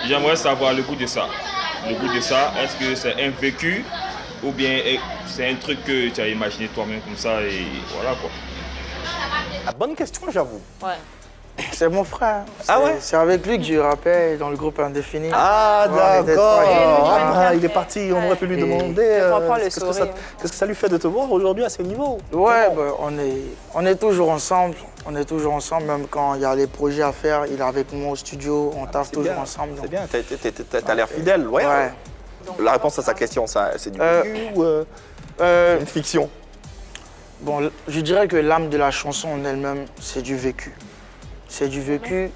J'aimerais savoir le goût de ça. Le goût de ça, est-ce que c'est un vécu ou bien c'est un truc que tu as imaginé toi-même comme ça et voilà quoi. Ah, bonne question, j'avoue. Ouais. C'est mon frère. Ah ouais? C'est avec lui que je rappais dans le groupe Indéfini. Ah, Ouais, on était d'accord. trois. Ah, il est parti, on aurait pu lui demander Je comprends le qu'est-ce que sourire. qu'est-ce que ça lui fait de te voir aujourd'hui à ce niveau? Ouais, bah, on est toujours ensemble. On est toujours ensemble, même quand il y a les projets à faire, il est avec moi au studio, on taffe C'est toujours bien, ensemble. C'est donc. bien, t'as l'air fidèle, loyal. Ouais. La réponse à sa question, c'est du vécu ou une fiction? Bon, je dirais que l'âme de la chanson en elle-même, c'est du vécu. C'est du vécu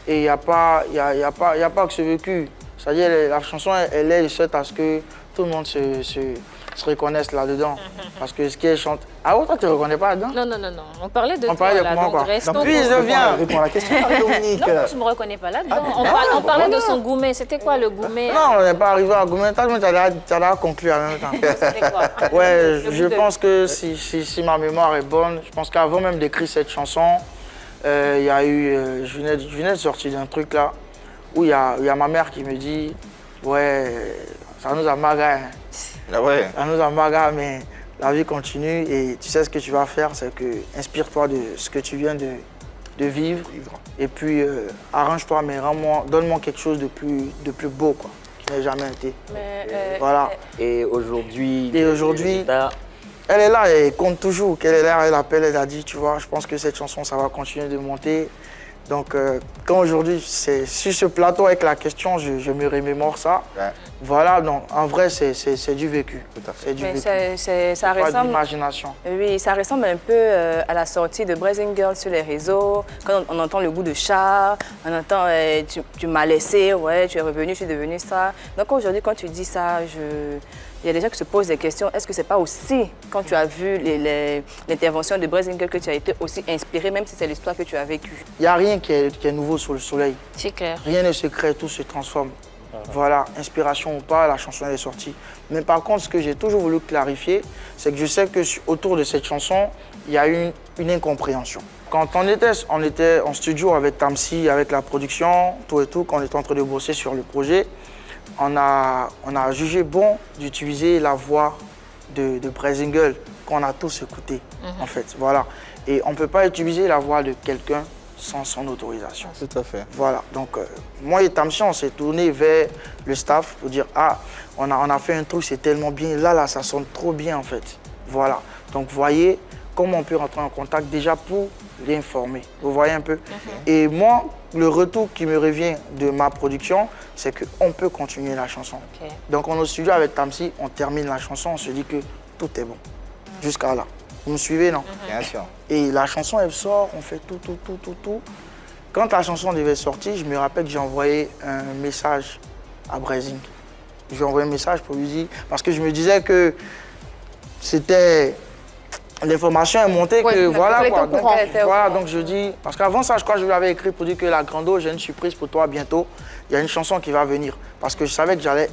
et il n'y a pas que ce vécu. C'est-à-dire la chanson, elle est seule à ce que tout le monde se reconnaisse là-dedans. Parce que ce qu'elle chante... Ah ouais, toi, tu ne reconnais pas là-dedans? Non. On parlait de On toi, parlait de là, moi, donc quoi. restons Non, puis, concentrés. Réponds à la question, Dominique. Non, je ne me reconnais pas là-dedans. On parlait de son gourmet. C'était quoi le gourmet? Non, on n'est pas arrivé à Gourmet. Tu as conclu en même temps. C'était quoi? Ouais, Le je goût de- pense que si ma mémoire est bonne, je pense qu'avant même d'écrire cette chanson, il y a eu, je venais de sortir d'un truc là, où il y a ma mère qui me dit, ouais, ça nous a maga, hein. Ah ouais. Ça nous a maga, mais la vie continue et tu sais ce que tu vas faire, c'est que inspire-toi de ce que tu viens de vivre et puis arrange-toi, mais donne-moi quelque chose de plus beau, quoi, qui n'a jamais été. Voilà. Et aujourd'hui, Et aujourd'hui, elle est là, elle compte toujours. Qu'elle est là, elle appelle, elle a dit, tu vois, je pense que cette chanson, ça va continuer de monter. Donc, quand aujourd'hui, c'est sur ce plateau avec la question, je me remémore ça. Ouais. Voilà, donc en vrai, c'est du vécu. Tout à fait. C'est du Mais vécu. ça Pas ressemble. d'imagination. Oui, ça ressemble un peu à la sortie de Brazen Girl sur les réseaux. Quand on entend le goût de char, on entend tu m'as laissé, ouais, tu es revenu, tu es devenu ça. Donc aujourd'hui, quand tu dis ça, il y a des gens qui se posent des questions. Est-ce que c'est pas aussi, quand tu as vu l'intervention de Brazen Girl, que tu as été aussi inspiré, même si c'est l'histoire que tu as vécue? Il n'y a rien qui est nouveau sous le soleil. C'est clair. Rien ne se crée, tout se transforme. Voilà, inspiration ou pas, la chanson elle est sortie. Mais par contre, ce que j'ai toujours voulu clarifier, c'est que je sais que autour de cette chanson, il y a eu une incompréhension. Quand on était en studio avec Tamsi, avec la production, tout et tout, quand on était en train de bosser sur le projet, on a jugé bon d'utiliser la voix de Brazen Girl qu'on a tous écouté, en fait. Voilà. Et on ne peut pas utiliser la voix de quelqu'un sans son autorisation. Tout à fait. Voilà, donc moi et Tamsi, on s'est tourné vers le staff pour dire « Ah, on a fait un truc, c'est tellement bien, là, ça sonne trop bien en fait. » Voilà, donc voyez comment on peut rentrer en contact déjà pour l'informer. Vous voyez un peu? Et moi, le retour qui me revient de ma production, c'est qu'on peut continuer la chanson. Ok. Donc on est au studio avec Tamsi, on termine la chanson, on se dit que tout est bon. Jusqu'à là. Vous me suivez, non? Bien sûr. Et la chanson, elle sort, on fait tout. Quand la chanson devait sortir, je me rappelle que j'ai envoyé un message à Brazing. Je lui ai envoyé un message pour lui dire... Parce que je me disais que c'était... L'information est montée Ouais, que voilà quoi. Donc, elle était au voilà, courant. donc je dis... Parce qu'avant ça, je crois que je lui avais écrit pour dire que la Grando, j'ai une surprise pour toi bientôt. Il y a une chanson qui va venir. Parce que je savais que j'allais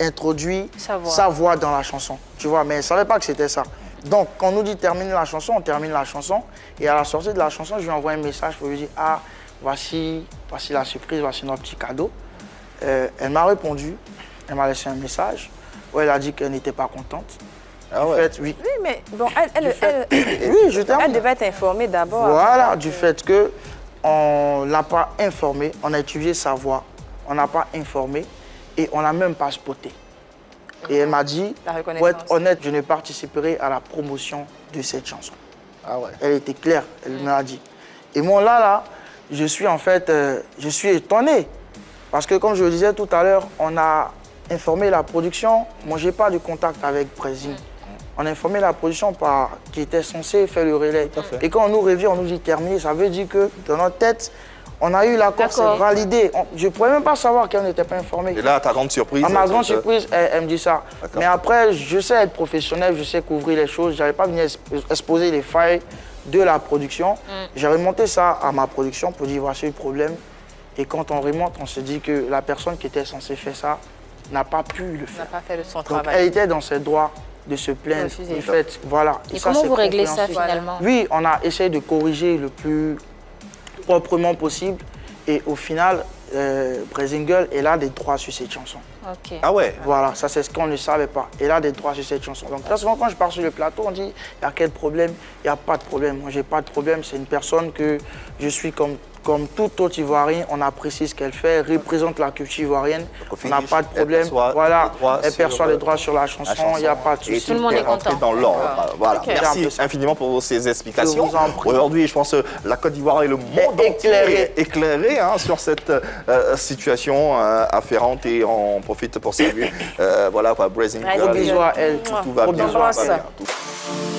introduire sa voix dans la chanson. Tu vois, mais je ne savais pas que c'était ça. Donc, quand on nous dit terminer la chanson, on termine la chanson. Et à la sortie de la chanson, je lui envoie un message pour lui dire « Ah, voici la surprise, voici notre petit cadeau. » Elle m'a répondu, elle m'a laissé un message où elle a dit qu'elle n'était pas contente. Ah ouais. En fait, oui. Oui, mais bon, Oui, je termine. elle devait être informée d'abord. Voilà, du fait qu'on ne l'a pas informée, on a utilisé sa voix, on n'a pas informé et on n'a même pas spoté. Et elle m'a dit, pour être honnête, je ne participerai à la promotion de cette chanson. Ah ouais. Elle était claire, elle me l'a dit. Et moi, là, je suis en fait, je suis étonné. Parce que comme je le disais tout à l'heure, on a informé la production. Moi, je n'ai pas de contact avec Brazing. On a informé la production qui était censée faire le relais. Et quand on nous revient, on nous dit terminé, ça veut dire que dans notre tête, on a eu l'accord, c'est validé. Je ne pouvais même pas savoir qu'elle n'était pas informée. Et là, ta grande surprise? À ma grande surprise, elle me dit ça. Mais après, je sais être professionnel, je sais couvrir les choses. Je n'avais pas venu exposer les failles de la production. J'ai remonté ça à ma production pour dire voici le problème. Et quand on remonte, on se dit que la personne qui était censée faire ça n'a pas pu le faire. N'a pas fait son Donc, travail. elle était dans ses droits de se plaindre. Du fait, voilà. Et comment vous réglez ça compréhensible. finalement? Oui, on a essayé de corriger le plus proprement possible. Et au final, Brazinguel, elle a des droits sur cette chanson. Ok. Ah ouais. Voilà, ça c'est ce qu'on ne savait pas. Elle a des droits sur cette chanson. Donc très souvent quand je pars sur le plateau, on dit il y a quel problème? Il n'y a pas de problème. Moi j'ai pas de problème. C'est une personne que je suis comme tout autre Ivoirien. On apprécie ce qu'elle fait, elle représente la culture ivoirienne. On n'a pas de problème. Voilà, elle perçoit les droits sur la chanson. Il n'y a pas de souci. Tout le monde est rentré content. dans l'ordre. Voilà. Ok. Merci infiniment pour ces explications. Je vous en prie. Aujourd'hui, je pense que la Côte d'Ivoire et le monde entier est éclairé sur cette situation afférente et on profite pour saluer voilà, Brazinguel. Gros bisous à elle. Tout va bien. Embrasse. Tout va bien.